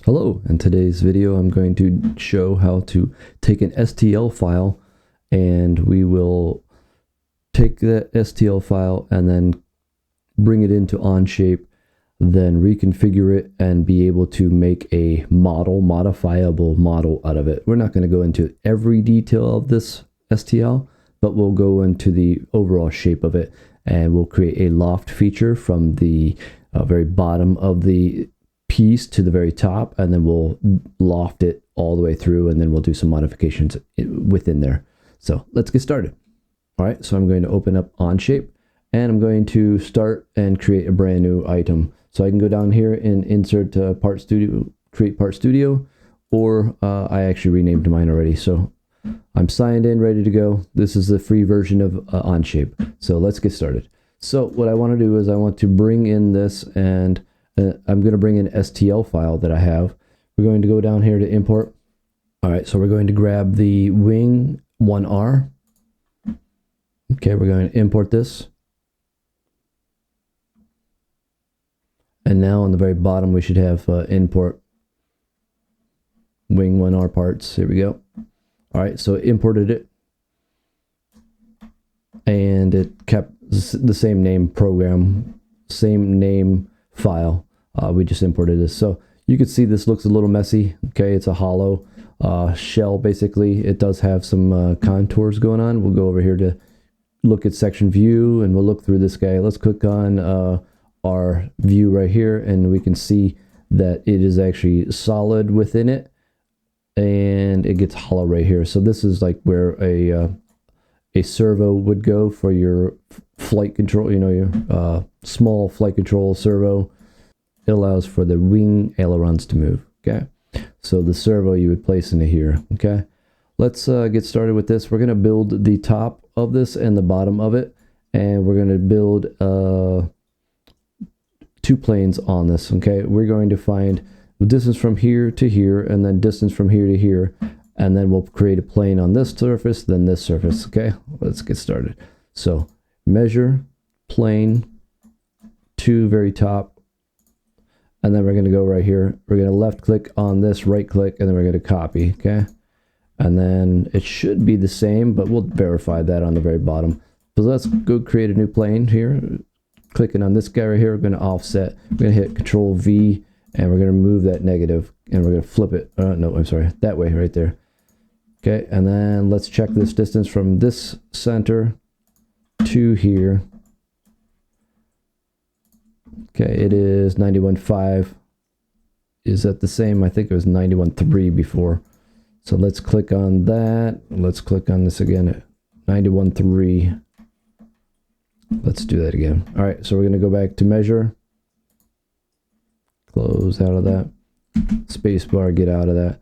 Hello, in today's video I'm going to show how to take an STL file, and we will take that STL file and then bring it into Onshape, then reconfigure it and be able to make a modifiable model out of it. We're not going to go into every detail of this STL, but we'll go into the overall shape of it, and we'll create a loft feature from the very bottom of the piece to the very top, and then we'll loft it all the way through, and then we'll do some modifications within there. So let's get started. All right, so I'm going to open up Onshape, and I'm going to start and create a brand new item. So I can go down here and insert Part Studio, create Part Studio, or I actually renamed mine already. So I'm signed in, ready to go. This is the free version of Onshape. So let's get started. So what I want to do is I want to bring in this, and I'm going to bring in STL file that I have. We're going to go down here to import. All right, so we're going to grab the wing 1R. Okay, we're going to import this. And now on the very bottom, we should have import wing 1R parts. Here we go. All right, so it imported it. And it kept the same name program, same name file. We just imported this. So you can see this looks a little messy. Okay, it's a hollow shell basically. It does have some contours going on. We'll go over here to look at section view, and we'll look through this guy. Let's click on our view right here, and we can see that it is actually solid within it, and it gets hollow right here. So this is like where a servo would go for your flight control, you know, your small flight control servo. It allows for the wing ailerons to move. Okay, so the servo you would place into here. Okay, let's get started with this. We're going to build the top of this and the bottom of it, and we're going to build two planes on this. Okay, we're going to find the distance from here to here, and then distance from here to here, and then we'll create a plane on this surface, then this surface. Okay, let's get started. So measure plane to very top, and then we're going to go right here. We're going to left click on this, right click, and then we're going to copy. Okay, and then it should be the same, but we'll verify that on the very bottom. So let's go create a new plane here. Clicking on this guy right here, we're going to offset. We're going to hit Control V, and we're going to move that negative, and we're going to flip it. No, I'm sorry, that way right there. Okay, and then let's check this distance from this center to here. Okay, it is 91.5. Is that the same? I think it was 91.3 before. So let's click on that. Let's click on this again at 91.3. Let's do that again. All right, so we're going to go back to measure. Close out of that. Spacebar, get out of that.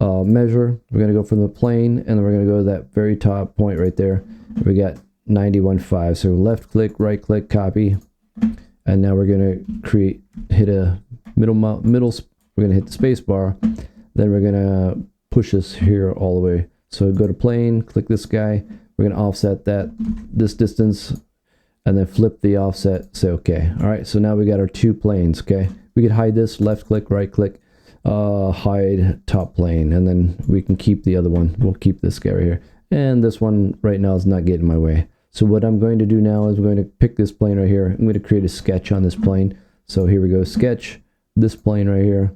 Measure. We're going to go from the plane, and then we're going to go to that very top point right there. We got 91.5. So left click, right click, copy. And now we're going to hit a middle. We're going to hit the space bar. Then we're going to push this here all the way. So go to plane, click this guy. We're going to offset this distance, and then flip the offset. Say okay. All right. So now we got our two planes. Okay. We could hide this. Left click, right click, hide top plane, and then we can keep the other one. We'll keep this guy right here, and this one right now is not getting in my way. So what I'm going to do now is I'm going to pick this plane right here. I'm going to create a sketch on this plane. So here we go, sketch this plane right here.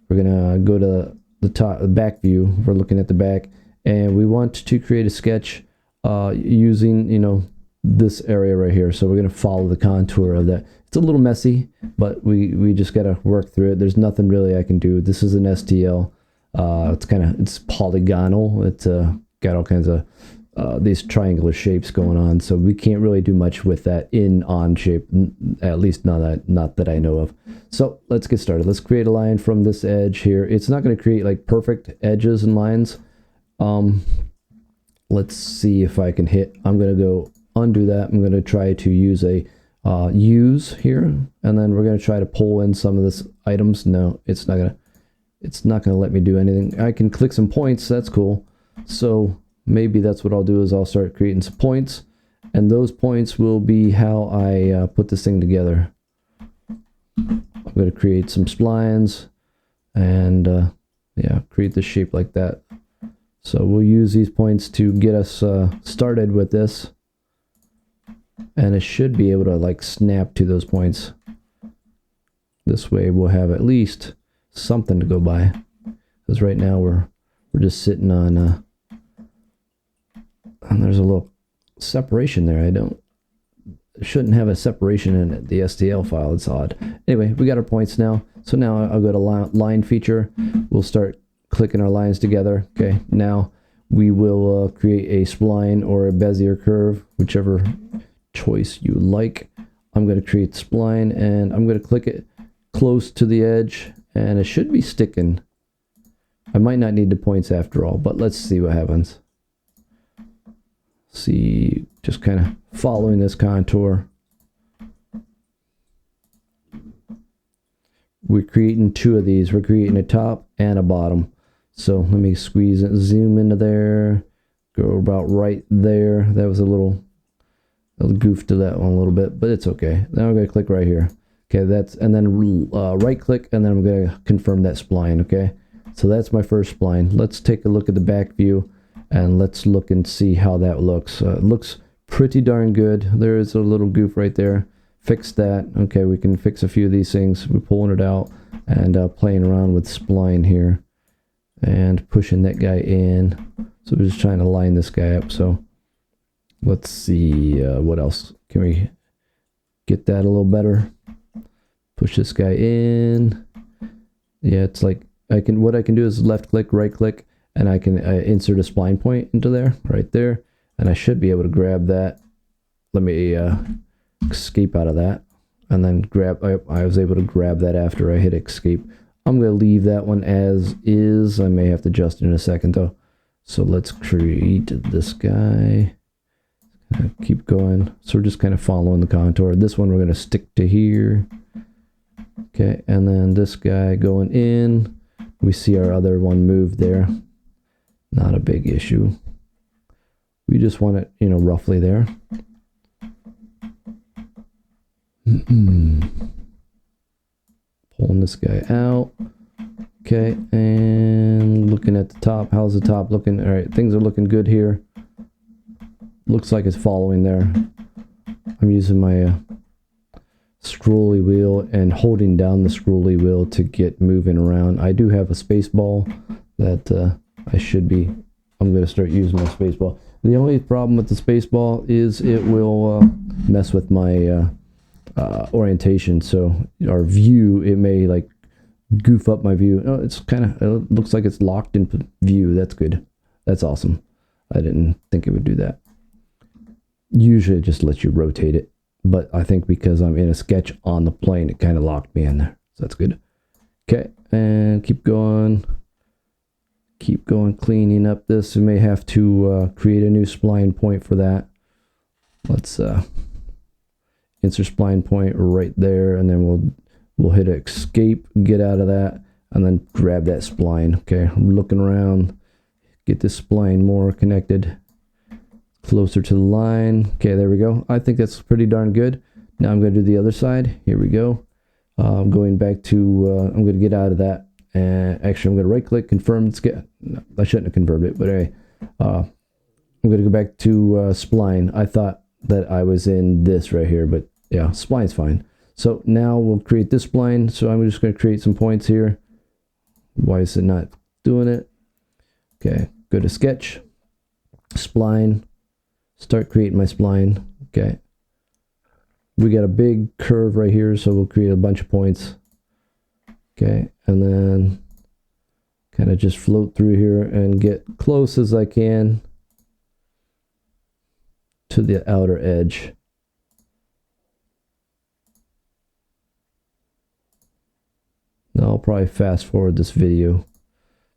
We're going to go to the top, the back view. We're looking at the back, and we want to create a sketch using, you know, this area right here. So we're going to follow the contour of that. It's a little messy, but we just got to work through it. There's nothing really I can do. This is an STL. It's polygonal. It's got all kinds of these triangular shapes going on, so we can't really do much with that in Onshape, at least not that I know of. So let's get started. Let's create a line from this edge here. It's not going to create like perfect edges and lines. Let's see if I can hit. I'm going to go undo that. I'm going to try to use a use here, and then we're going to try to pull in some of this items. No, it's not gonna let me do anything. I can click some points. That's cool. So maybe that's what I'll do, is I'll start creating some points, and those points will be how I put this thing together. I'm going to create some splines, and yeah, create the shape like that. So we'll use these points to get us started with this, and it should be able to like snap to those points. This way we'll have at least something to go by, because right now we're just sitting on and there's a little separation there. Shouldn't have a separation in the STL file. It's odd. Anyway, we got our points now. So now I'll go to line feature. We'll start clicking our lines together. Okay, now we will create a spline or a Bezier curve, whichever choice you like. I'm going to create spline, and I'm going to click it close to the edge, and it should be sticking. I might not need the points after all, but let's see what happens. See, just kind of following this contour. We're creating two of these. We're creating a top and a bottom. So let me squeeze it, zoom into there, go about right there. That was a little goof to that one a little bit, but it's okay. Now I'm going to click right here. Okay, and then right click, and then I'm going to confirm that spline. Okay, so that's my first spline. Let's take a look at the back view, and let's look and see how that looks. It looks pretty darn good. There is a little goof right there. Fix that. Okay, we can fix a few of these things. We're pulling it out and playing around with spline here and pushing that guy in. So we're just trying to line this guy up. So let's see what else. Can we get that a little better? Push this guy in. Yeah, it's like what I can do is left click, right click, and I can insert a spline point into there, right there, and I should be able to grab that. Let me escape out of that, and then grab. I was able to grab that after I hit escape. I'm going to leave that one as is. I may have to adjust it in a second though. So let's create this guy. Keep going. So we're just kind of following the contour. This one we're going to stick to here. Okay, and then this guy going in. We see our other one move there. Not a big issue. We just want it, you know, roughly there. Pulling this guy out. Okay, and looking at the top. How's the top looking? All right, things are looking good here. Looks like it's following there. I'm using my scrolly wheel and holding down the scrolly wheel to get moving around. I do have a space ball that I'm going to start using my space ball. The only problem with the space ball is it will mess with my orientation. So our view, it may like goof up my view. Oh, it's kind of, it looks like it's locked in view. That's good. That's awesome. I didn't think it would do that. Usually it just lets you rotate it, but I think because I'm in a sketch on the plane, it kind of locked me in there. So that's good. Okay, and keep going, cleaning up this. We may have to create a new spline point for that. Let's insert spline point right there, and then we'll hit escape, get out of that, and then grab that spline. Okay, I'm looking around, get this spline more connected, closer to the line. Okay, there we go. I think that's pretty darn good. Now I'm going to do the other side. Here we go. I'm going back to, I'm going to get out of that. And actually, I'm going to right click, confirm. No, I shouldn't have confirmed it, but anyway, I'm going to go back to spline. I thought that I was in this right here, but yeah, spline's fine. So now we'll create this spline. So I'm just going to create some points here. Why is it not doing it? Okay, go to sketch, spline. Start creating my spline. Okay, we got a big curve right here, so we'll create a bunch of points. Okay, and then kind of just float through here and get close as I can to the outer edge. Now I'll probably fast forward this video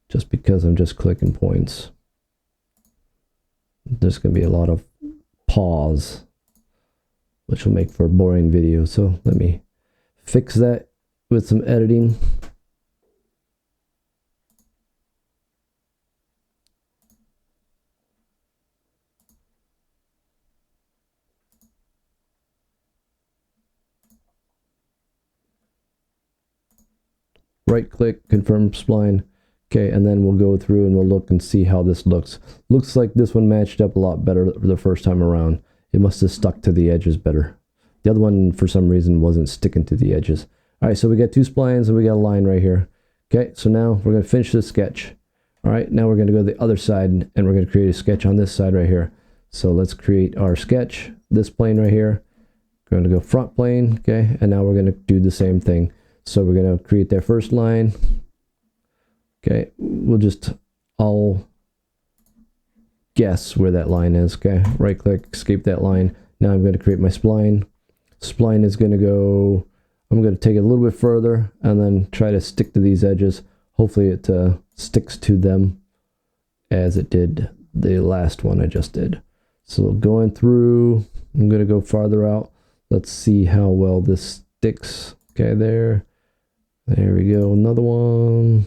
just because I'm just clicking points. There's going to be a lot of pause, which will make for a boring video. So let me fix that with some editing. right click, confirm spline. Okay, and then we'll go through and we'll look and see how this looks. Looks like this one matched up a lot better the first time around. It must have stuck to the edges better. The other one, for some reason, wasn't sticking to the edges. All right, so we got 2 splines and we got a line right here. Okay, so now we're going to finish this sketch. All right, now we're going to go to the other side and we're going to create a sketch on this side right here. So let's create our sketch, this plane right here. We're going to go front plane, okay, and now we're going to do the same thing. So we're going to create that first line. Okay, I'll guess where that line is. Okay, right click, escape that line. Now I'm going to create my spline. Spline is going to go, I'm going to take it a little bit further and then try to stick to these edges. Hopefully it sticks to them as it did the last one I just did. So going through, I'm going to go farther out. Let's see how well this sticks. Okay, there we go, another one.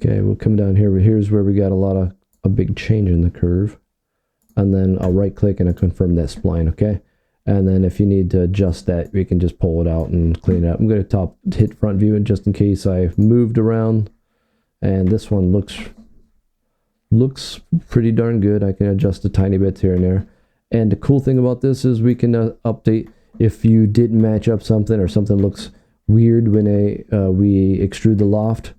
Okay, we'll come down here, but here's where we got a big change in the curve. And then I'll right click and I'll confirm that spline, okay? And then if you need to adjust that, we can just pull it out and clean it up. I'm going to hit front view, and just in case I moved around. And this one looks pretty darn good. I can adjust a tiny bit here and there. And the cool thing about this is we can update if you didn't match up something or something looks weird when we extrude the loft.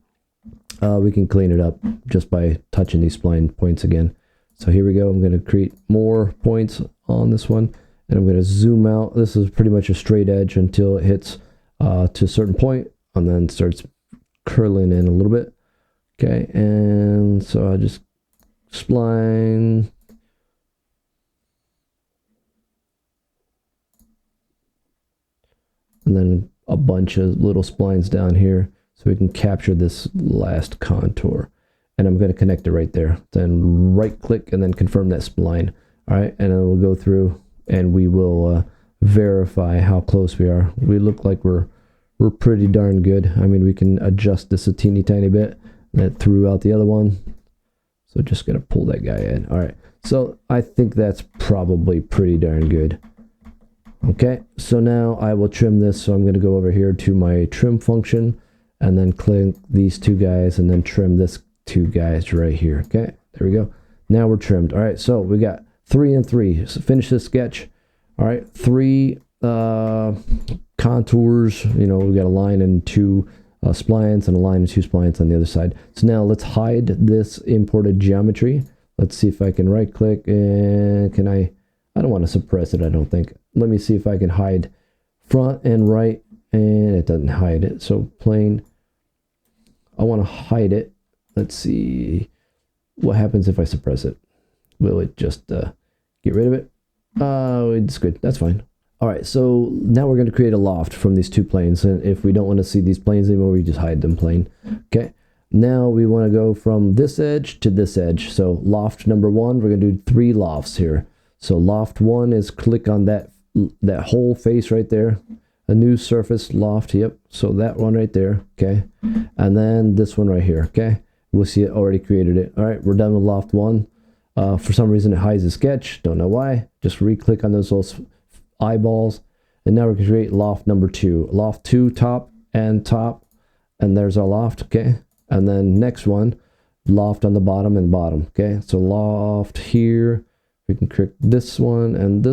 We can clean it up just by touching these spline points again. So here we go. I'm going to create more points on this one, and I'm going to zoom out. This is pretty much a straight edge until it hits to a certain point, and then starts curling in a little bit. Okay, and so I just spline. And then a bunch of little splines down here, so we can capture this last contour. And I'm going to connect it right there. Then right click and then confirm that spline. All right, and then we'll go through and we will verify how close we are. We look like we're pretty darn good. I mean, we can adjust this a teeny tiny bit. That threw out the other one. So just going to pull that guy in. All right, so I think that's probably pretty darn good. Okay, so now I will trim this. So I'm going to go over here to my trim function, and then click these 2 guys and then trim this 2 guys right here. Okay, there we go. Now we're trimmed. All right, so we got 3 and 3. So finish this sketch. All right, 3 contours. You know, we got a line and 2 splines, and a line and 2 splines on the other side. So now let's hide this imported geometry. Let's see if I can right click and I don't want to suppress it, I don't think. Let me see if I can hide front and right, and it doesn't hide it. So plane, I want to hide it. Let's see what happens if I suppress it. Will it just get rid of it? Oh, it's good. That's fine. All right, so now we're going to create a loft from these 2 planes. And if we don't want to see these planes anymore, we just hide them plain. Okay, now we want to go from this edge to this edge. So loft number 1, we're going to do 3 lofts here. So loft 1 is click on that whole face right there. A new surface loft, yep. So that one right there, okay. And then this one right here, okay. We'll see it already created it. All right, we're done with loft 1. For some reason it hides the sketch, don't know why. Just re-click on those little eyeballs. And now we're going to create loft number 2. Loft 2, top, and there's our loft, okay. And then next one, loft on the bottom and bottom, okay. So loft here, we can click this one, and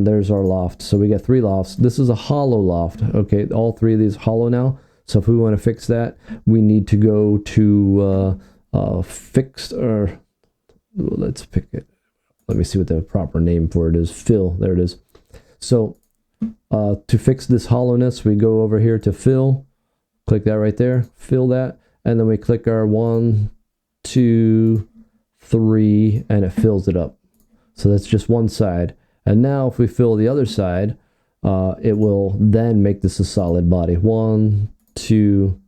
there's our loft. So we got 3 lofts. This is a hollow loft, okay. All 3 of these hollow now. So if we want to fix that, we need to go to fixed, or let's pick it. Let me see what the proper name for it is. Fill, there it is. So to fix this hollowness, we go over here to fill, click that right there, fill that, and then we click our 1, 2, 3, and it fills it up. So that's just one side. And now if we fill the other side, it will then make this a solid body. 1, 2,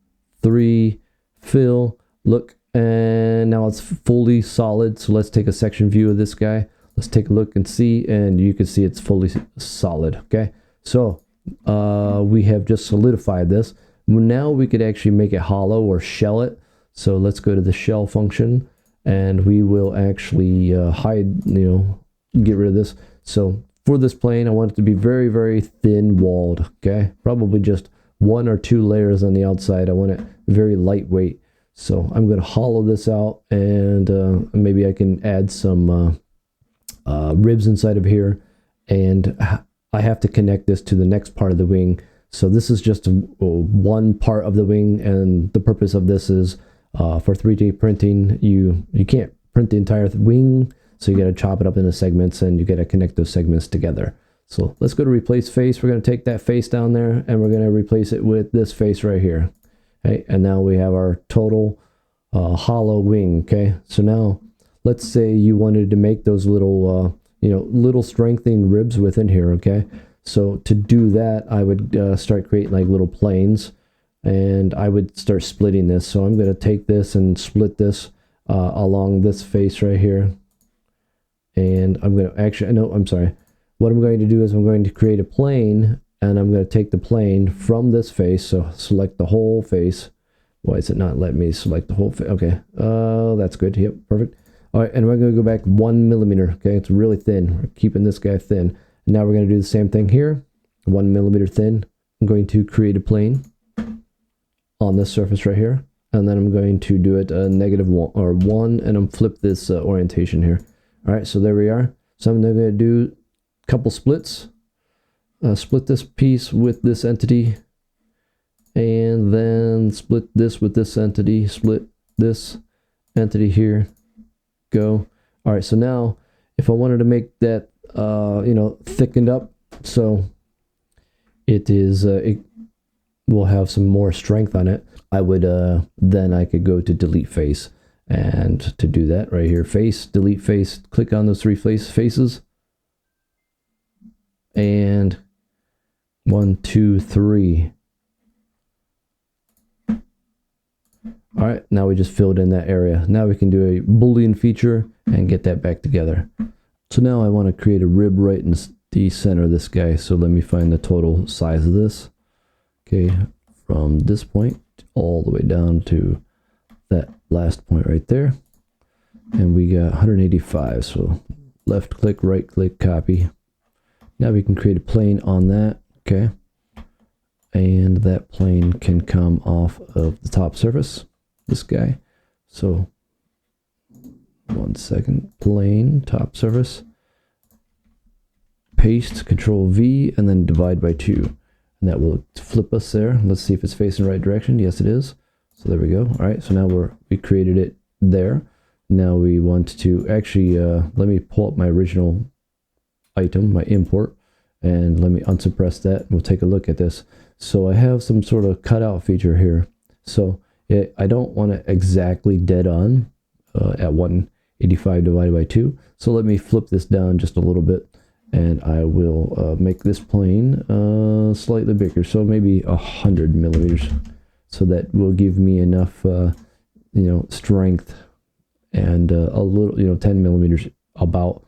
3, fill, look, and now it's fully solid. So let's take a section view of this guy. Let's take a look and see, and you can see it's fully solid, okay? So we have just solidified this. Now we could actually make it hollow or shell it. So let's go to the shell function, and we will actually hide, get rid of this. So for this plane, I want it to be very, very thin walled, okay? Probably just 1 or 2 layers on the outside. I want it very lightweight. So I'm going to hollow this out, and maybe I can add some ribs inside of here, and I have to connect this to the next part of the wing. So this is just one part of the wing, and the purpose of this is for 3D printing. You can't print the entire wing, so you got to chop it up into segments, and you got to connect those segments together. So let's go to replace face. We're going to take that face down there, and we're going to replace it with this face right here. Okay, and now we have our total hollow wing. Okay, so now let's say you wanted to make those little little strengthening ribs within here. Okay, so to do that, I would start creating like little planes, and I would start splitting this. So I'm going to take this and split this along this face right here, and I'm going to actually, no, I'm sorry. What I'm going to do is I'm going to create a plane, and I'm going to take the plane from this face. So select the whole face. Why is it not letting me select the whole face? Okay, that's good. Yep, perfect. All right, and we're going to go back 1 millimeter. Okay, it's really thin. We're keeping this guy thin. And now we're going to do the same thing here. 1 millimeter thin. I'm going to create a plane on this surface right here, and then I'm going to do it -1 or 1, and I'm flip this orientation here. All right, so there we are. So I'm going to do a couple splits. Split this piece with this entity, and then split this with this entity. Split this entity here. Go. All right, so now if I wanted to make that thickened up, so it will have some more strength on it, I would then I could go to delete face, and to do that right here, face, delete face, click on those 3 faces, and 1, 2, 3. All right, now we just filled in that area. Now we can do a Boolean feature and get that back together. So now I want to create a rib right in the center of this guy. So let me find the total size of this. Okay, from this point all the way down to that last point right there. And we got 185. So left click, right click, copy. Now we can create a plane on that. Okay. And that plane can come off of the top surface, this guy. So 1 second, plane, top surface, paste, Control V, and then divide by 2. And that will flip us there. Let's see if it's facing the right direction. Yes, it is. So there we go. All right, so now we created it there. Now we want to actually, let me pull up my original item, my import, and let me unsuppress that. We'll take a look at this. So I have some sort of cutout feature here. So I don't want it exactly dead on at 185 divided by 2. So let me flip this down just a little bit, and I will make this plane slightly bigger. So maybe 100 millimeters. So that will give me enough, strength, and a little, 10 millimeters about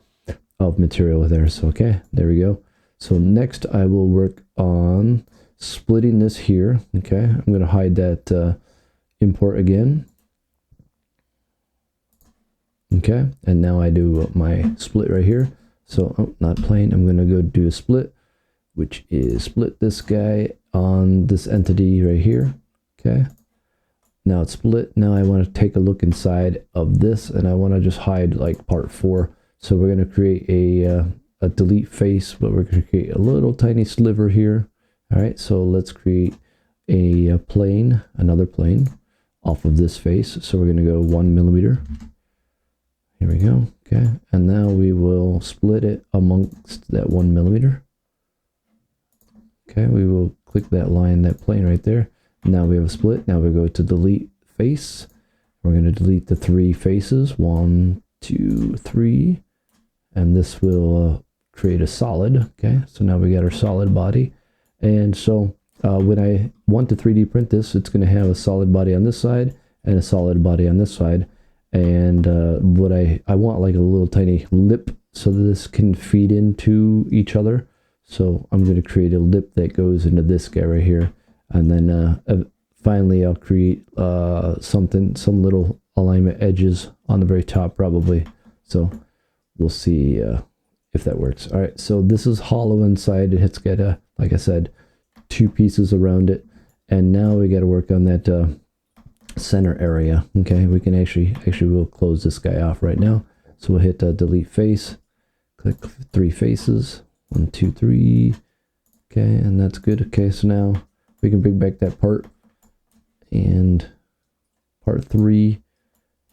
of material there. So, okay, there we go. So next I will work on splitting this here. Okay, I'm going to hide that import again. Okay, and now I do my split right here. So, not plane, I'm going to go do a split, which is split this guy on this entity right here. Okay, now it's split. Now I want to take a look inside of this, and I want to just hide like part 4. So we're going to create a delete face, but we're going to create a little tiny sliver here. All right, so let's create a plane, another plane off of this face. So we're going to go 1 millimeter. Here we go. Okay, and now we will split it amongst that 1 millimeter. Okay, we will click that line, that plane right there. Now we have a split. Now we go to delete face. We're going to delete the 3 faces, 1, 2, 3, and this will create a solid. Okay, so now we got our solid body. And so when I want to 3D print this, it's going to have a solid body on this side and a solid body on this side. And what I want like a little tiny lip so that this can feed into each other. So I'm going to create a lip that goes into this guy right here. And then finally I'll create some little alignment edges on the very top probably. So we'll see if if that works. All right, so this is hollow inside. It's got a, like I said, 2 pieces around it, and now we got to work on that center area. Okay, we can actually we'll close this guy off right now. So we'll hit delete face, click 3 faces, 1, 2, 3. Okay, and that's good. Okay, so now we can bring back that part and part 3.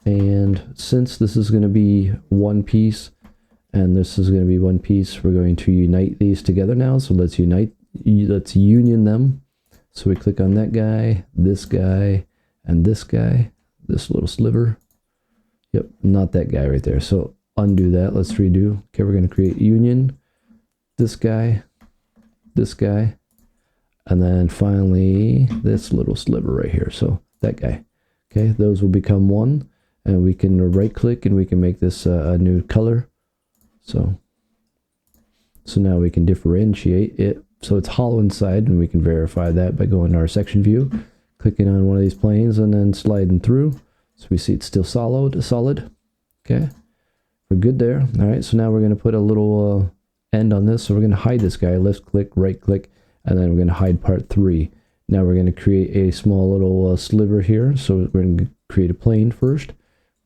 And since this is going to be one piece and this is going to be one piece, we're going to unite these together now. So let's union them. So we click on that guy, and this guy, this little sliver. Yep, not that guy right there. So undo that. Let's redo. Okay, we're going to create union. This guy, and then finally this little sliver right here. So that guy. Okay, those will become one, and we can right click and we can make this a new color. So now we can differentiate it. So it's hollow inside, and we can verify that by going to our section view, clicking on one of these planes and then sliding through. So we see it's still solid. Okay, we're good there. All right, so now we're going to put a little end on this. So we're going to hide this guy, left click, right click, and then we're going to hide part 3. Now we're going to create a small little sliver here. So we're going to create a plane first,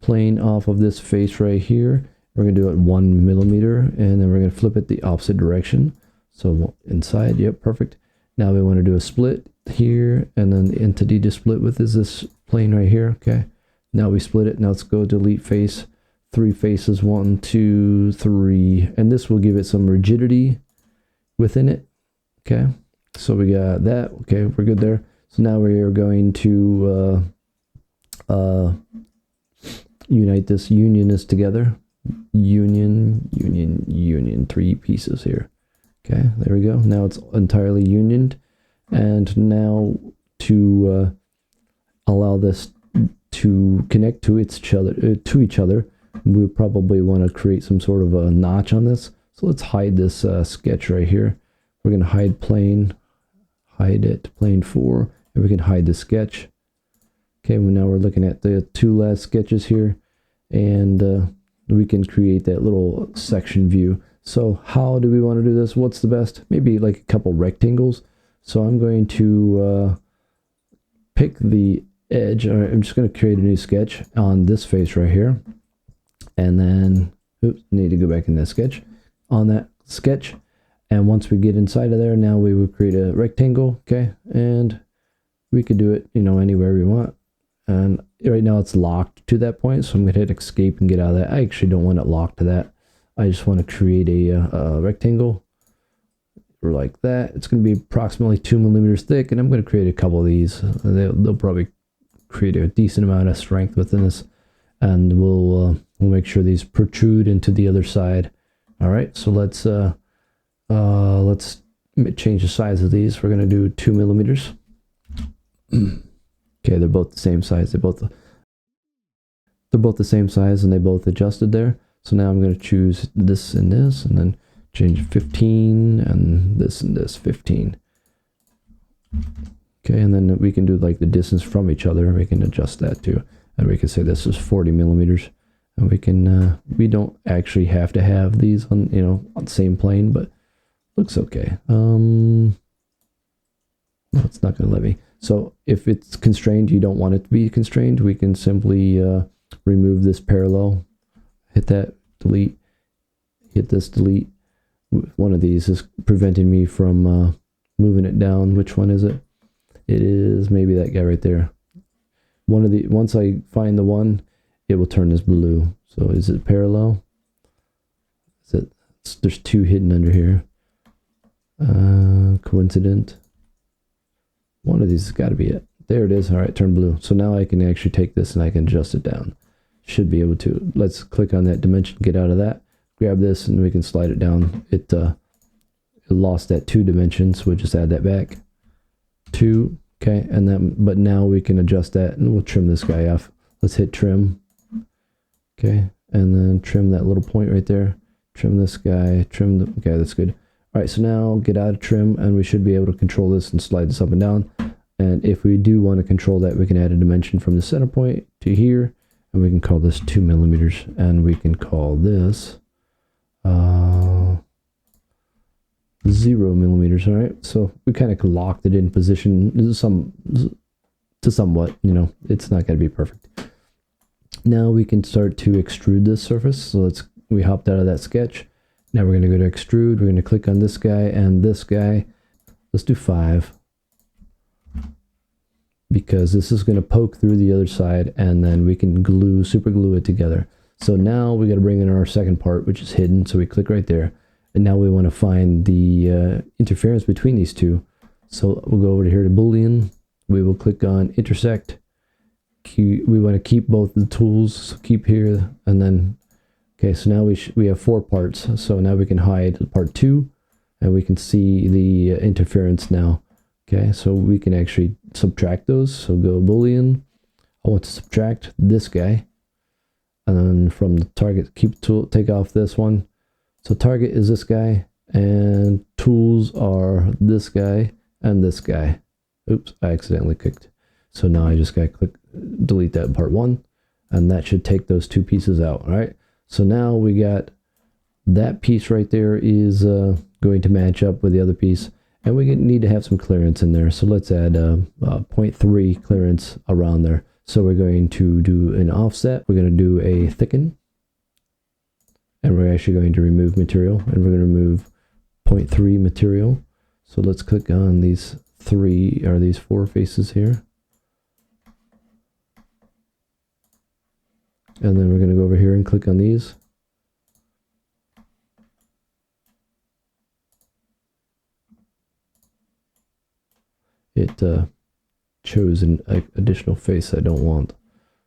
plane off of this face right here. We're going to do it 1 millimeter, and then we're going to flip it the opposite direction. So inside, yep, perfect. Now we want to do a split here, and then the entity to split with is this plane right here. Okay, now we split it. Now let's go delete face, 3 faces, 1, 2, 3, and this will give it some rigidity within it. Okay, so we got that. Okay, we're good there. So now we are going to unite this, union this together. Union, 3 pieces here. Okay, there we go. Now it's entirely unioned, and now to allow this to connect to each other, we probably want to create some sort of a notch on this. So let's hide this sketch right here. We're going to hide plane, hide it, plane 4, and we can hide the sketch. Okay, well, now we're looking at the 2 last sketches here, and we can create that little section view. So how do we want to do this? What's the best? Maybe like a couple rectangles. So I'm going to pick the edge. All right, I'm just going to create a new sketch on this face right here. And then, oops, need to go back in that sketch. On that sketch. And once we get inside of there, now we will create a rectangle. Okay, and we could do it, anywhere we want. And right now it's locked to that point, so I'm going to hit escape and get out of that. I actually don't want it locked to that. I just want to create a rectangle like that. It's going to be approximately 2 millimeters thick, and I'm going to create a couple of these. They'll probably create a decent amount of strength within this, and we'll make sure these protrude into the other side. All right, so let's change the size of these. We're going to do 2 millimeters. Okay, they're both the same size. They're both the same size, and they both adjusted there. So now I'm going to choose this, and then change 15, and this 15. Okay, and then we can do like the distance from each other. We can adjust that too, and we can say this is 40 millimeters. And we can we don't actually have to have these on on the same plane, but looks okay. No, it's not going to let me. So if it's constrained, you don't want it to be constrained, we can simply remove this parallel, hit that, delete, hit this, delete. One of these is preventing me from moving it down. Which one is it? It is maybe that guy right there. Once I find the one, it will turn this blue. So is it parallel? There's 2 hidden under here. Coincident. One of these has got to be it. There it is. All right, turn blue. So now I can actually take this and I can adjust it down. Should be able to. Let's click on that dimension, get out of that, grab this, and we can slide it down. It lost that 2 dimensions, so we'll just add that back. 2, okay, and then, but now we can adjust that, and we'll trim this guy off. Let's hit trim. Okay, and then trim that little point right there. Trim this guy, okay, that's good. All right, so now get out of trim, and we should be able to control this and slide this up and down. And if we do want to control that, we can add a dimension from the center point to here, and we can call this 2 millimeters, and we can call this, I 0 millimeters. All right, so we kind of locked it in position somewhat, you know, it's not going to be perfect. Now we can start to extrude this surface. So we hopped out of that sketch. Now we're going to go to extrude. We're going to click on this guy and this guy. Let's do 5, because this is going to poke through the other side, and then we can super glue it together. So now we got to bring in our second part, which is hidden. So we click right there, and now we want to find the interference between these two. So we'll go over here to Boolean. We will click on intersect. We want to keep both the tools. So keep here, and then okay. So now we have 4 parts. So now we can hide part 2, and we can see the interference now. Okay, so we can actually subtract those. So go Boolean. I want to subtract this guy, and then from the target, keep tool, take off this one. So target is this guy, and tools are this guy and this guy. Oops, I accidentally clicked. So now I just gotta click delete that part 1, and that should take those 2 pieces out. All right. So now we got that piece right there is going to match up with the other piece, and we need to have some clearance in there. So let's add 0.3 clearance around there. So we're going to do an offset. We're going to do a thicken, and we're actually going to remove material, and we're going to remove 0.3 material. So let's click on these 4 faces here. And then we're going to go over here and click on these. It chose an additional face I don't want.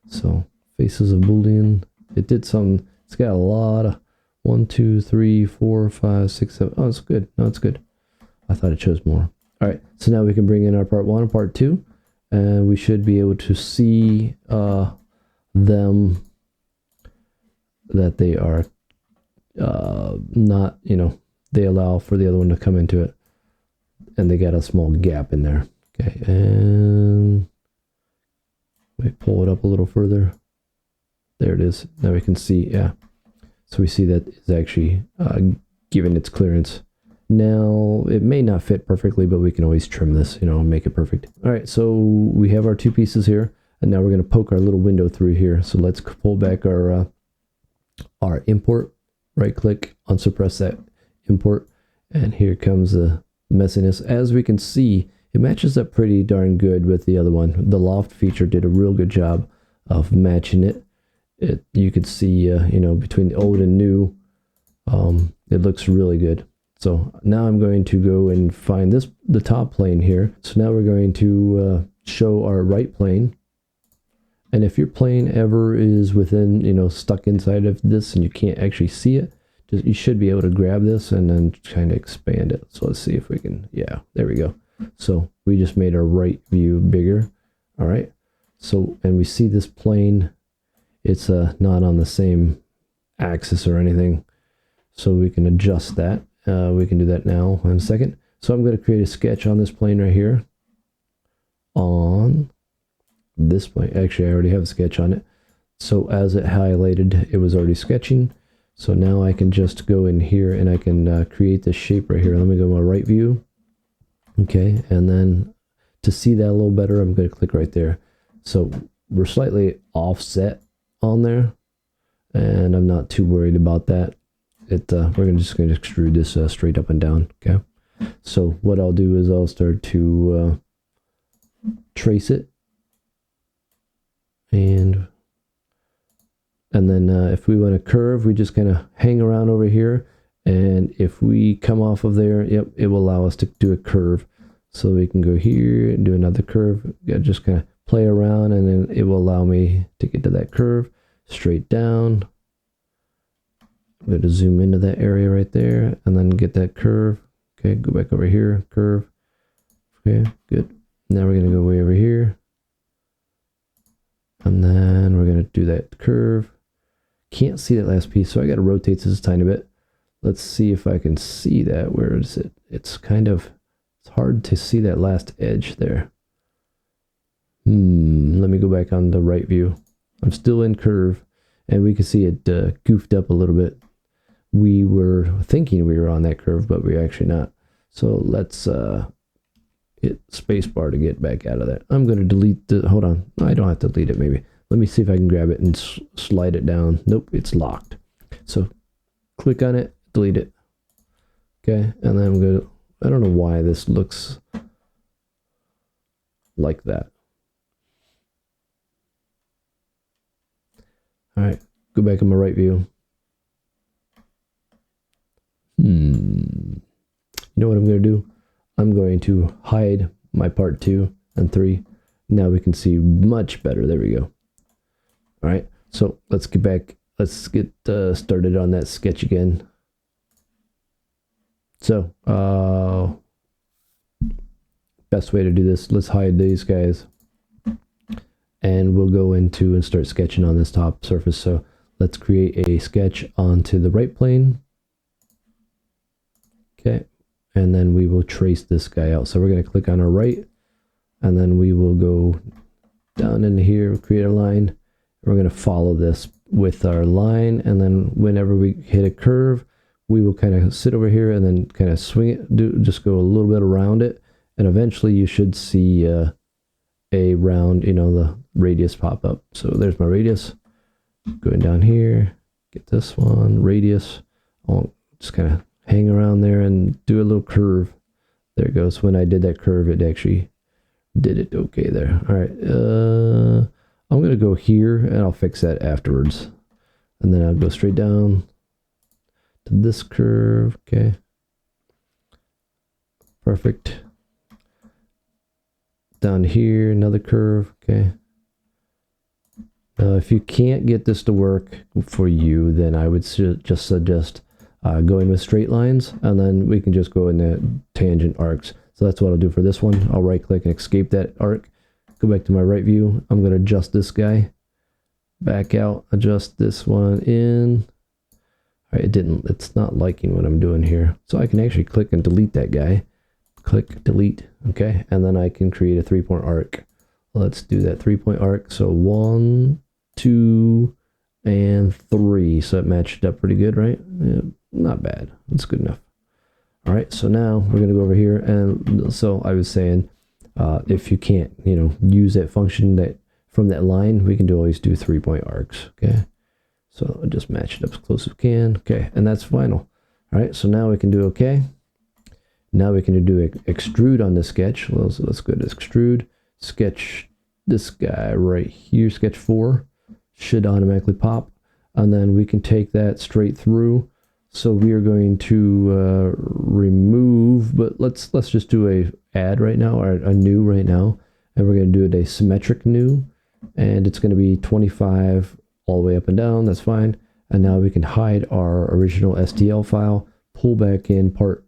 So faces of Boolean. It did some. It's got a lot of 1, 2, 3, 4, 5, 6, 7. Oh, it's good. No, it's good. I thought it chose more. All right. So now we can bring in our part 1 and part 2, and we should be able to see them, that they are not, you know, they allow for the other one to come into it, and they got a small gap in there. Okay, and we pull it up a little further. There it is. Now we can see, yeah. So we see that it's actually given its clearance. Now it may not fit perfectly, but we can always trim this, you know, and make it perfect. All right, so we have our 2 pieces here, and now we're going to poke our little window through here. So let's pull back our import. Right click, unsuppress that import, and here comes the messiness. As we can see, it matches up pretty darn good with the other one. The loft feature did a real good job of matching it. You could see, you know, between the old and new, it looks really good. So now I'm going to go and find the top plane here. So now we're going to show our right plane. And if your plane ever is within, you know, stuck inside of this and you can't actually see it, you should be able to grab this and then kind of expand it. So let's see if we can, yeah, there we go. So we just made our right view bigger. All right. So, and we see this plane, it's not on the same axis or anything. So we can adjust that. We can do that now in a second. So I'm going to create a sketch on this plane right here. On this plane. Actually, I already have a sketch on it. So as it highlighted, it was already sketching. So now I can just go in here and I can create this shape right here. Let me go to my right view. Okay, and then to see that a little better, I'm going to click right there. So we're slightly offset on there, and I'm not too worried about that. We're just going to extrude this straight up and down. Okay, so what I'll do is I'll start to trace it, and then if we want to curve, we just kind of hang around over here, and if we come off of there, yep, it will allow us to do a curve. So we can go here and do another curve. Just kind of play around, and then it will allow me to get to that curve straight down. I'm going to zoom into that area right there and then get that curve. Okay, go back over here, curve. Okay, good. Now we're going to go way over here, and then we're going to do that curve. Can't see that last piece, so I got to rotate this a tiny bit. Let's see if I can see that. Where is it? It's kind of, it's hard to see that last edge there. Let me go back on the right view. I'm still in curve, and we can see it goofed up a little bit. We were thinking we were on that curve, but we're actually not. So let's hit spacebar to get back out of that. I'm going to delete the, hold on, I don't have to delete it maybe. Let me see if I can grab it and slide it down. Nope, it's locked. So click on it, delete it. Okay, and then I'm going to, I don't know why this looks like that. All right, go back in my right view. You know what I'm going to do? I'm going to hide my part 2 and 3. Now we can see much better. There we go. All right, so let's get back. Let's get started on that sketch again. So, best way to do this, let's hide these guys. And we'll go into and start sketching on this top surface. So let's create a sketch onto the right plane. Okay, and then we will trace this guy out. So we're going to click on our right, and then we will go down in here, create a line. We're going to follow this with our line, and then whenever we hit a curve, we will kind of sit over here and then kind of swing it, just go a little bit around it, and eventually you should see a round, you know, the radius pop up. So there's my radius. Going down here, get this one, radius. I'll just kind of hang around there and do a little curve. There it goes. When I did that curve, it actually did it okay there. All right, I'm going to go here and I'll fix that afterwards. And then I'll go straight down to this curve. Okay. Perfect. Down here, another curve. Okay. If you can't get this to work for you, then I would just suggest going with straight lines, and then we can just go into tangent arcs. So that's what I'll do for this one. I'll right click and escape that arc. Go back to my right view. I'm going to adjust this guy. Back out, adjust this one in. All right, it's not liking what I'm doing here. So I can actually click and delete that guy. Click, delete, okay? And then I can create a 3-point arc. Let's do that 3-point arc. So 1, 2, and 3. So it matched up pretty good, right? Yeah, not bad. It's good enough. All right, so now we're going to go over here. And so I was saying, if you can't, you know, use that function that from that line, we can always do 3-point arcs, okay? So I'll just match it up as close as we can. Okay, and that's final. All right, so now we can do okay. Now we can do extrude on the sketch. Well, so let's go to extrude. Sketch this guy right here, sketch 4. Should automatically pop. And then we can take that straight through. So we are going to remove, but let's just do a add right now, or a new right now. And we're going to do it a symmetric new. And it's going to be 25 all the way up and down. That's fine. And now we can hide our original STL file, pull back in part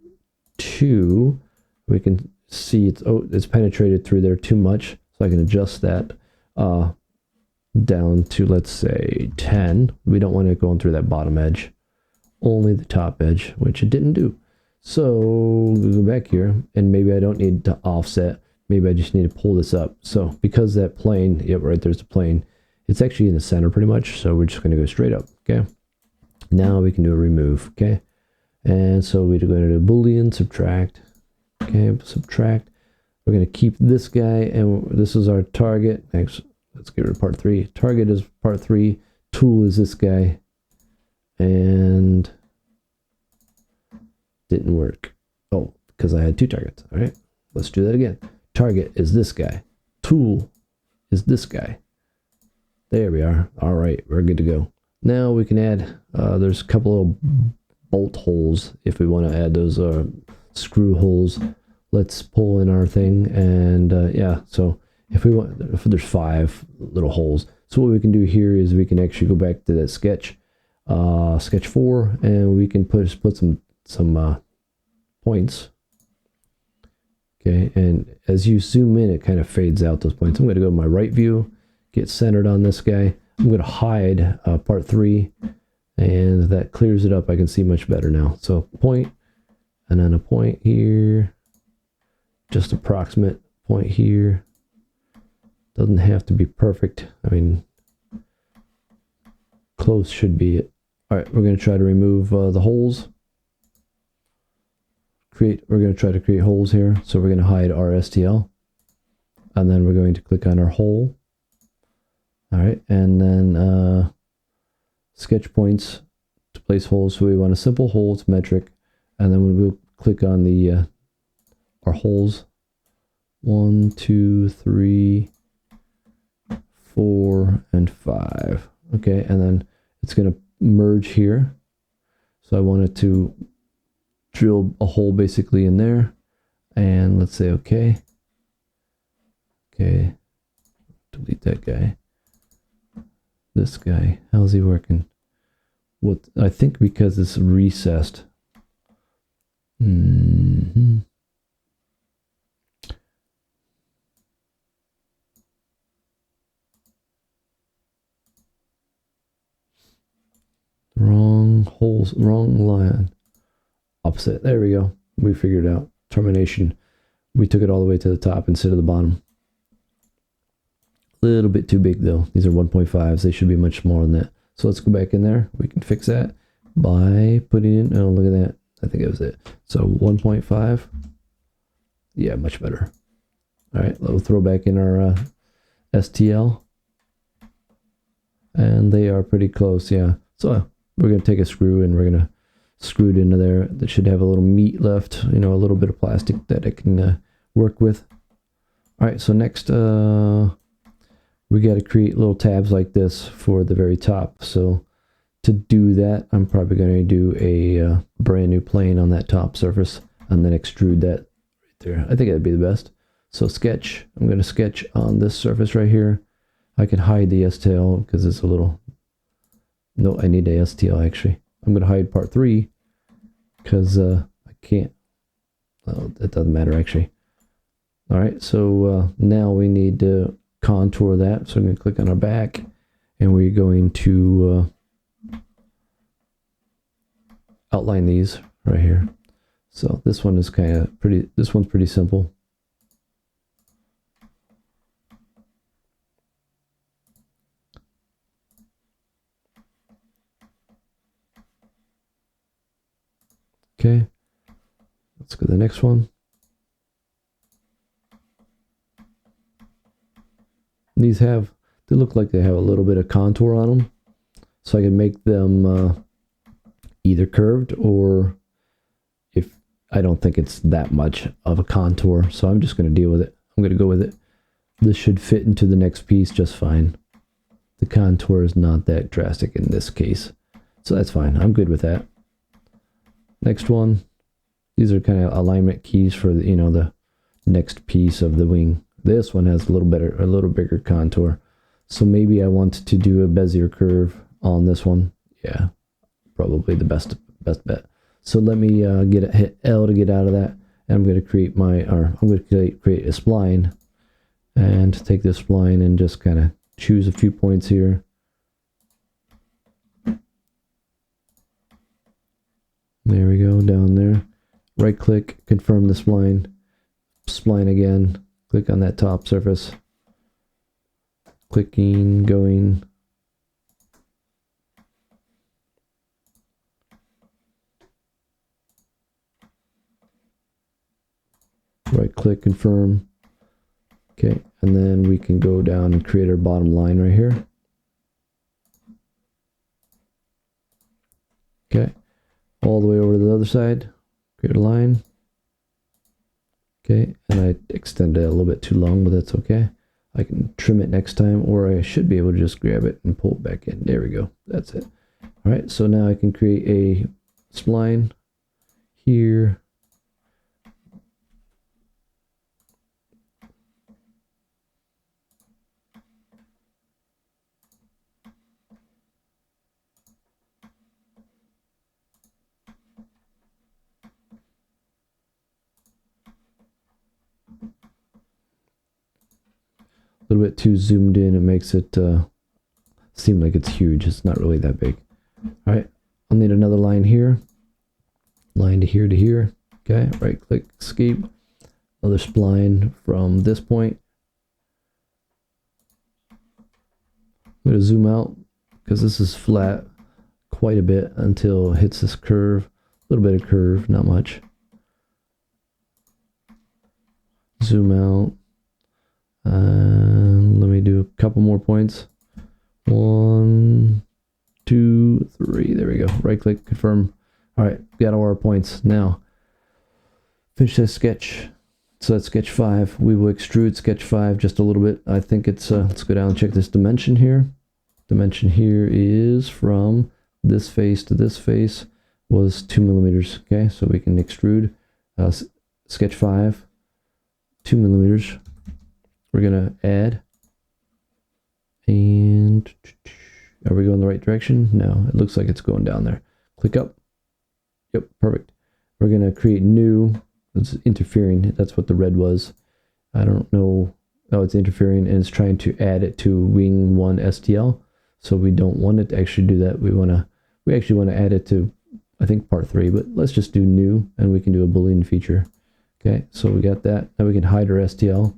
2. We can see it's penetrated through there too much. So I can adjust that down to, let's say, 10. We don't want it going through that bottom edge. Only the top edge, which it didn't do. So we'll go back here, and maybe I don't need to offset. Maybe I just need to pull this up. So because that plane, yep, right there's the plane. It's actually in the center pretty much. So we're just going to go straight up. Okay. Now we can do a remove. Okay. And so we're going to do Boolean subtract. Okay. Subtract. We're going to keep this guy, and this is our target. Next, let's get rid of part 3. Target is part 3. Tool is this guy. And didn't work. Oh, because I had 2 targets. All right. Let's do that again. Target is this guy. Tool is this guy. There we are. All right, we're good to go. Now we can add, there's a couple little bolt holes if we want to add those screw holes. Let's pull in our thing, and yeah, so if there's 5 little holes. So what we can do here is we can actually go back to that sketch, sketch 4, and we can put some points. Okay, and as you zoom in, it kind of fades out those points. I'm going to go to my right view, get centered on this guy. I'm going to hide part 3, and that clears it up. I can see much better now. So point, and then a point here, just approximate point here. Doesn't have to be perfect. I mean, close should be it. All right, we're going to try to remove the holes. we're going to try to create holes here. So we're going to hide our STL, and then we're going to click on our hole. All right, and then sketch points to place holes. So we want a simple hole, it's metric, and then we'll click on the our holes. 1, 2, 3, 4, and 5. Okay, and then it's going to merge here. So I want it to drill a hole basically in there, and let's say okay. Okay, delete that guy. This guy, how's he working? What, I think because it's recessed. Wrong holes, wrong line. Opposite. There we go. We figured it out. Termination. We took it all the way to the top instead of the bottom. A little bit too big though. These are 1.5s. They should be much smaller than that. So let's go back in there. We can fix that by putting in, oh, look at that. I think it was it. So 1.5. Yeah, much better. All right, we'll throw back in our STL. And they are pretty close, yeah. So we're going to take a screw and we're going to screw it into there. That should have a little meat left, you know, a little bit of plastic that it can work with. All right, so next we got to create little tabs like this for the very top. So to do that, I'm probably going to do a brand new plane on that top surface and then extrude that right there. I think that'd be the best. So sketch, I'm going to sketch on this surface right here. I can hide the STL because it's a little, no, I need a STL actually. I'm going to hide part 3 because I can't, oh, it doesn't matter actually. All right, so now we need to contour that. So I'm going to click on our back and we're going to outline these right here. So this one is kind of pretty, this one's pretty simple. Okay, let's go to the next one. These have, they look like they have a little bit of contour on them. So I can make them either curved or if I don't think it's that much of a contour. So I'm just going to deal with it. I'm going to go with it. This should fit into the next piece just fine. The contour is not that drastic in this case. So that's fine. I'm good with that. Next one. These are kind of alignment keys for the, you know, the next piece of the wing. This one has a little bigger contour. So maybe I want to do a Bezier curve on this one. Yeah, probably the best bet. So let me hit L to get out of that. And I'm going to create I'm going to create a spline and take this spline and just kind of choose a few points here. There we go, down there. Right click, confirm the spline. Spline again. Click on that top surface. Clicking, going. Right click, confirm. Okay, and then we can go down and create our bottom line right here. Okay, all the way over to the other side. Create a line. Okay, and I extended it a little bit too long, but that's okay. I can trim it next time, or I should be able to just grab it and pull it back in. There we go. That's it. All right, so now I can create a spline here. A little bit too zoomed in, it makes it seem like it's huge. It's not really that big. All right, I'll need another line here, line to here. Okay, right click, escape, another spline from this point. I'm going to zoom out because this is flat quite a bit until it hits this curve. A little bit of curve, not much. zoom out, and let me do a couple more points. 1, 2, 3. There we go. Right click, confirm. All right, got all our points. Now finish this sketch. So that's sketch 5. We will extrude sketch 5 just a little bit. I think it's let's go down and check this dimension here. Dimension here is from this face to this face was 2 millimeters. Okay, so we can extrude sketch 5 2 millimeters. We're gonna add, and are we going the right direction? No, it looks like it's going down there. Click up. Yep, perfect. We're gonna create new. It's interfering. That's what the red was. I don't know. Oh, it's interfering and it's trying to add it to wing 1 STL. So we don't want it to actually do that. We actually want to add it to, I think, part 3, but let's just do new and we can do a Boolean feature. Okay, so we got that. Now we can hide our STL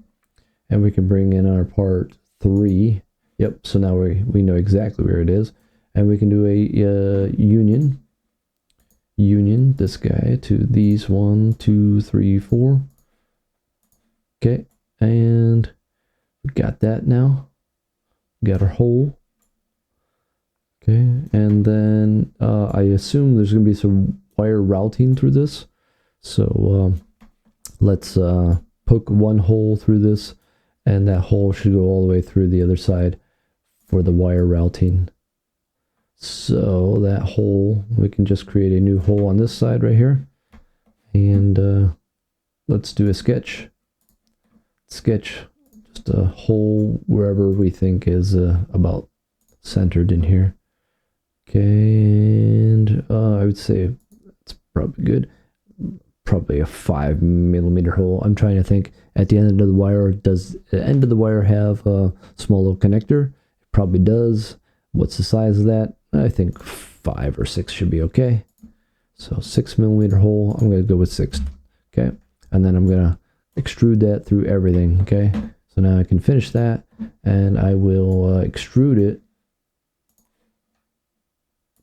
and we can bring in our part 3. Yep, so now we know exactly where it is. And we can do a union this guy to these 1, 2, 3, 4. Okay, and we got that now. We got our hole. Okay, and then I assume there's going to be some wire routing through this. So let's poke one hole through this, and that hole should go all the way through the other side for the wire routing. So that hole, we can just create a new hole on this side right here. And let's do a sketch. Sketch just a hole wherever we think is about centered in here. Okay, and I would say it's probably good. Probably a 5 millimeter hole. I'm trying to think at the end of the wire, does the end of the wire have a small little connector? It probably does. What's the size of that? I think 5 or 6 should be okay. So 6 millimeter hole, I'm going to go with 6. Okay, and then I'm going to extrude that through everything. Okay, so now I can finish that, and I will extrude it.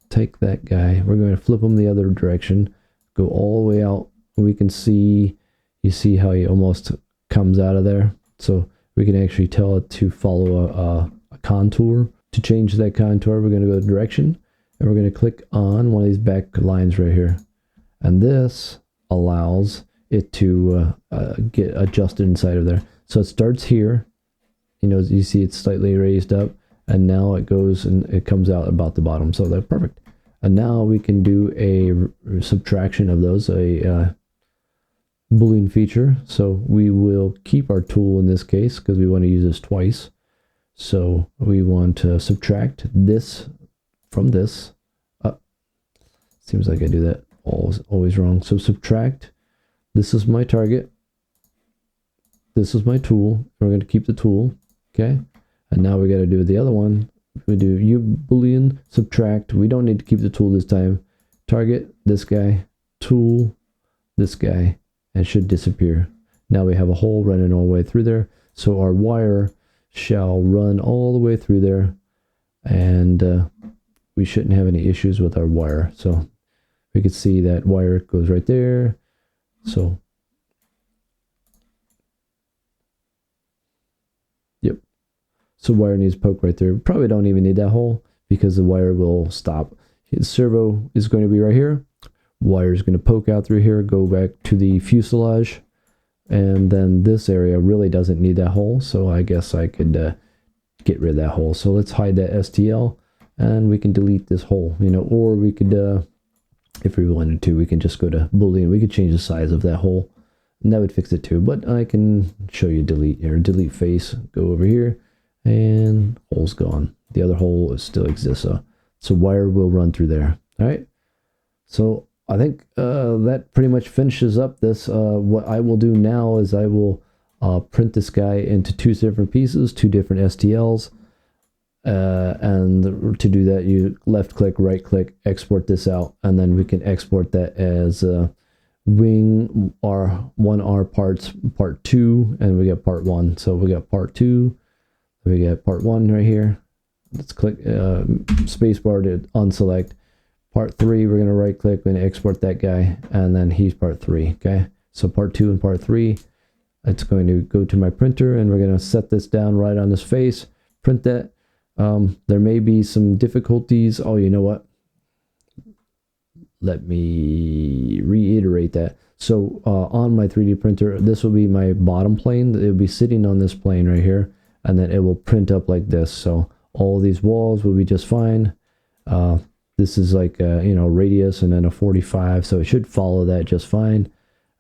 Take that guy, we're going to flip him the other direction, go all the way out. We can see, you see how he almost comes out of there. So we can actually tell it to follow a contour. To change that contour, we're going to go to direction, and we're going to click on one of these back lines right here. And this allows it to get adjusted inside of there. So it starts here, you see it's slightly raised up, and now it goes and it comes out about the bottom. So that's perfect. And now we can do a subtraction of those, a Boolean feature. So we will keep our tool in this case because we want to use this twice. So we want to subtract this from this. Seems like I do that always wrong. So subtract. This is my target. This is my tool. We're going to keep the tool. Okay. And now we got to do the other one. We do Boolean subtract. We don't need to keep the tool this time. Target, this guy, tool, this guy, and it should disappear. Now we have a hole running all the way through there. So our wire shall run all the way through there, and we shouldn't have any issues with our wire. So we could see that wire goes right there. So yep, so wire needs to poke right there. Probably don't even need that hole because the wire will stop. The servo is going to be right here. Wire is going to poke out through here, go back to the fuselage. And then this area really doesn't need that hole, so I guess I could get rid of that hole. So let's hide that STL, and we can delete this hole, or we could, if we wanted to, we can just go to Boolean. We could change the size of that hole, and that would fix it too. But I can show you delete here. Delete face, go over here, and hole's gone. The other hole still exists, so wire will run through there. All right, so I think that pretty much finishes up this. What I will do now is I will print this guy into 2 different pieces, 2 different STLs. And to do that, you left click, right click, export this out, and then we can export that as wing R1R parts, part 2, and we got part 1. So we got part 2, we got part 1 right here. Let's click spacebar to unselect. Part 3, we're going to right click and export that guy, and then he's part 3. Okay, so part 2 and part 3. it's going to go to my printer, and we're going to set this down right on this face, print that. There may be some difficulties. Oh, you know what? Let me reiterate that. So on my 3D printer, this will be my bottom plane. It'll be sitting on this plane right here, and then it will print up like this. So all these walls will be just fine. This is like a, you know, radius and then a 45, so it should follow that just fine.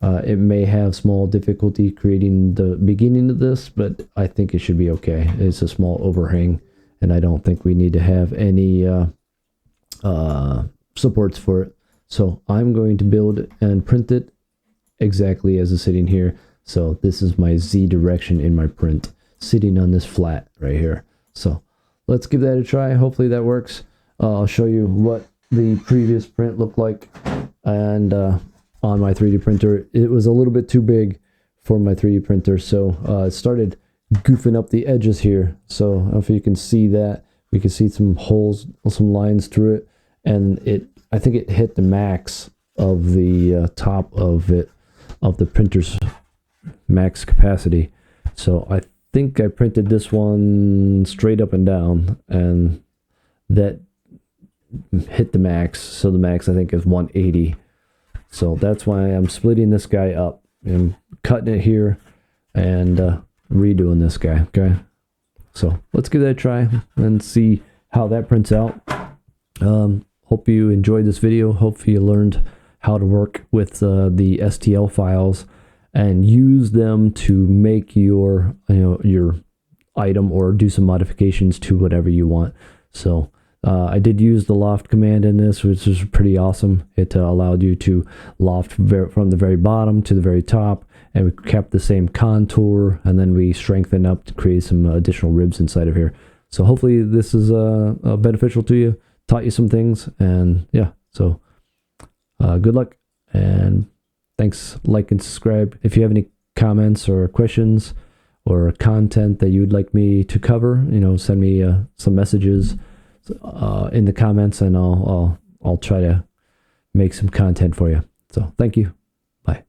It may have small difficulty creating the beginning of this, but I think it should be okay. It's a small overhang, and I don't think we need to have any supports for it. So I'm going to build and print it exactly as it's sitting here. So this is my Z direction in my print, sitting on this flat right here. So let's give that a try. Hopefully that works. I'll show you what the previous print looked like. And on my 3D printer, it was a little bit too big for my 3D printer. So it started goofing up the edges here. So I don't know if you can see that. We can see some holes, some lines through it. And I think it hit the max of the top of it, of the printer's max capacity. So I think I printed this one straight up and down, and that hit the max. So the max I think is 180. So that's why I'm splitting this guy up and cutting it here and redoing this guy. Okay, so let's give that a try and see how that prints out. Hope you enjoyed this video. Hopefully you learned how to work with the STL files and use them to make your, your item or do some modifications to whatever you want. So I did use the loft command in this, which is pretty awesome. It allowed you to loft from the very bottom to the very top, and we kept the same contour, and then we strengthened up to create some additional ribs inside of here. So hopefully this is beneficial to you, taught you some things, and yeah, so good luck, and thanks. Like and subscribe. If you have any comments or questions or content that you would like me to cover, send me some messages in the comments, and I'll try to make some content for you. So thank you. Bye.